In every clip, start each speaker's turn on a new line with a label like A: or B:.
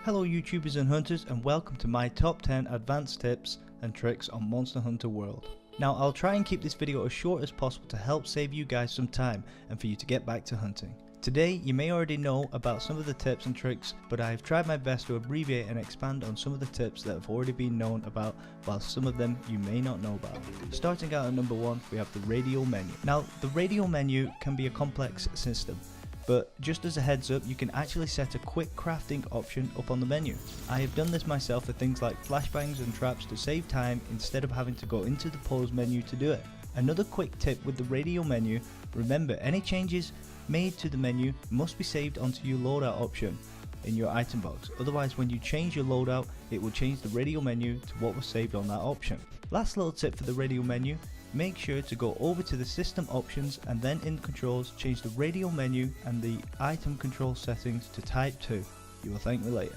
A: Hello YouTubers and hunters, and welcome to my top 10 advanced tips and tricks on Monster Hunter World. Now I'll try and keep this video as short as possible to help save you guys some time and for you to get back to hunting. Today you may already know about some of the tips and tricks, but I've tried my best to abbreviate and expand on some of the tips that have already been known about, while some of them you may not know about. Starting out at number 1, we have the Radial Menu. Now the Radial Menu can be a complex system, but just as a heads up, you can actually set a quick crafting option up on the menu. I have done this myself for things like flashbangs and traps to save time instead of having to go into the pause menu to do it. Another quick tip with the Radial Menu, remember any changes made to the menu must be saved onto your loadout option in your item box, otherwise when you change your loadout it will change the Radial Menu to what was saved on that option. Last little tip for the Radial Menu, make sure to go over to the system options and then in controls change the Radial Menu and the item control settings to type 2. You will thank me later.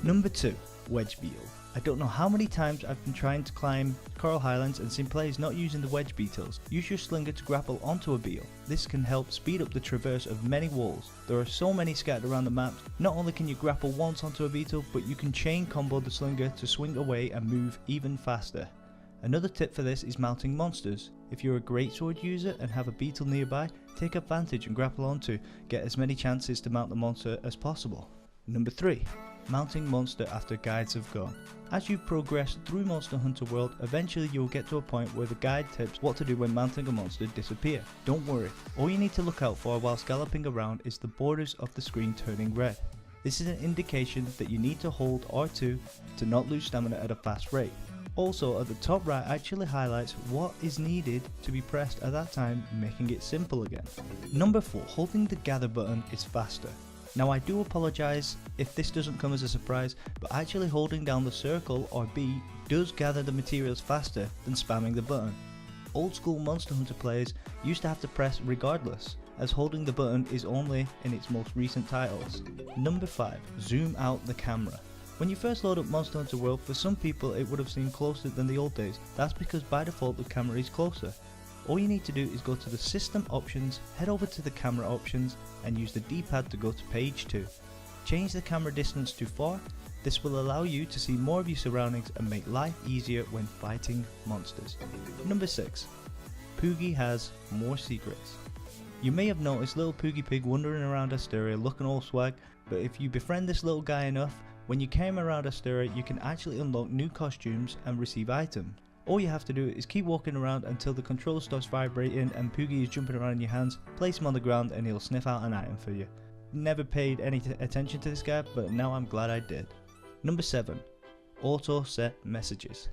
A: Number 2, wedge beetle. I don't know how many times I've been trying to climb Coral Highlands and seen players not using the wedge beetles. Use your slinger to grapple onto a beetle. This can help speed up the traverse of many walls. There are so many scattered around the map. Not only can you grapple once onto a beetle, but you can chain combo the slinger to swing away and move even faster. Another tip for this is mounting monsters. If you're a greatsword user and have a beetle nearby, take advantage and grapple onto, get as many chances to mount the monster as possible. Number 3. Mounting monster after guides have gone. As you progress through Monster Hunter World, eventually you will get to a point where the guide tips what to do when mounting a monster disappear. Don't worry, all you need to look out for whilst galloping around is the borders of the screen turning red. This is an indication that you need to hold R2 to not lose stamina at a fast rate. Also at the top right actually highlights what is needed to be pressed at that time, making it simple again. Number 4, holding the gather button is faster. Now I do apologise if this doesn't come as a surprise, but actually holding down the circle or B does gather the materials faster than spamming the button. Old school Monster Hunter players used to have to press regardless, as holding the button is only in its most recent titles. Number 5, zoom out the camera. When you first load up Monster Hunter World, for some people it would have seemed closer than the old days. That's because by default the camera is closer. All you need to do is go to the system options, head over to the camera options and use the D-pad to go to page 2. Change the camera distance to far. This will allow you to see more of your surroundings and make life easier when fighting monsters. Number 6, Poogie has more secrets. You may have noticed little Poogie Pig wandering around Asteria looking all swag, but if you befriend this little guy enough, when you came around Asteria you can actually unlock new costumes and receive items. All you have to do is keep walking around until the controller starts vibrating and Poogie is jumping around in your hands, place him on the ground and he'll sniff out an item for you. Never paid any attention to this guy, but now I'm glad I did. Number 7, auto set messages.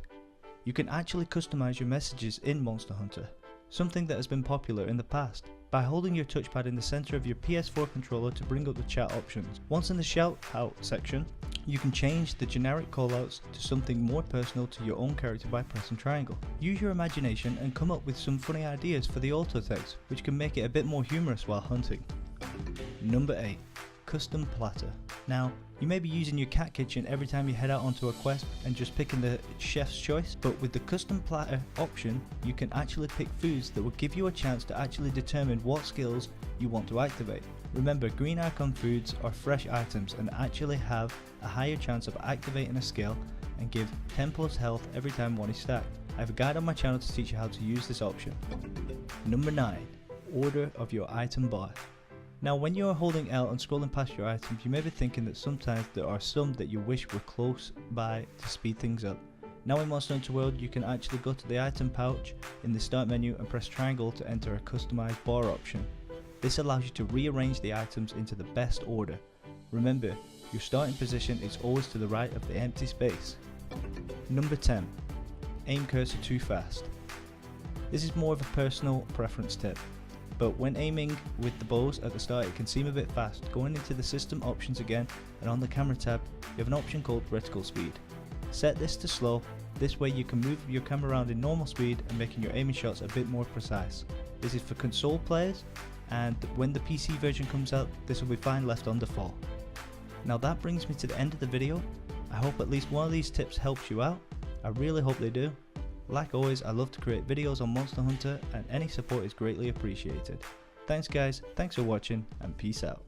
A: You can actually customize your messages in Monster Hunter, something that has been popular in the past, by holding your touchpad in the center of your PS4 controller to bring up the chat options. Once in the shout out section, you can change the generic callouts to something more personal to your own character by pressing triangle. Use your imagination and come up with some funny ideas for the auto text, which can make it a bit more humorous while hunting. Number 8, custom platter. Now, you may be using your cat kitchen every time you head out onto a quest and just picking the chef's choice, but with the custom platter option, you can actually pick foods that will give you a chance to actually determine what skills you want to activate. Remember, green icon foods are fresh items and actually have a higher chance of activating a skill and give 10 plus health every time one is stacked. I have a guide on my channel to teach you how to use this option. Number 9, order of your item bar. Now when you are holding L and scrolling past your items, you may be thinking that sometimes there are some that you wish were close by to speed things up. Now in Monster Hunter World you can actually go to the item pouch in the start menu and press triangle to enter a customized bar option. This allows you to rearrange the items into the best order. Remember, your starting position is always to the right of the empty space. Number 10, aim cursor too fast. This is more of a personal preference tip, but when aiming with the bows at the start it can seem a bit fast. Going into the system options again and on the camera tab you have an option called reticle speed. Set this to slow, this way you can move your camera around in normal speed and making your aiming shots a bit more precise. This is for console players, and when the PC version comes out this will be fine left on default. Now that brings me to the end of the video. I hope at least one of these tips helps you out. I really hope they do. Like always, I love to create videos on Monster Hunter and any support is greatly appreciated. Thanks guys, thanks for watching and peace out.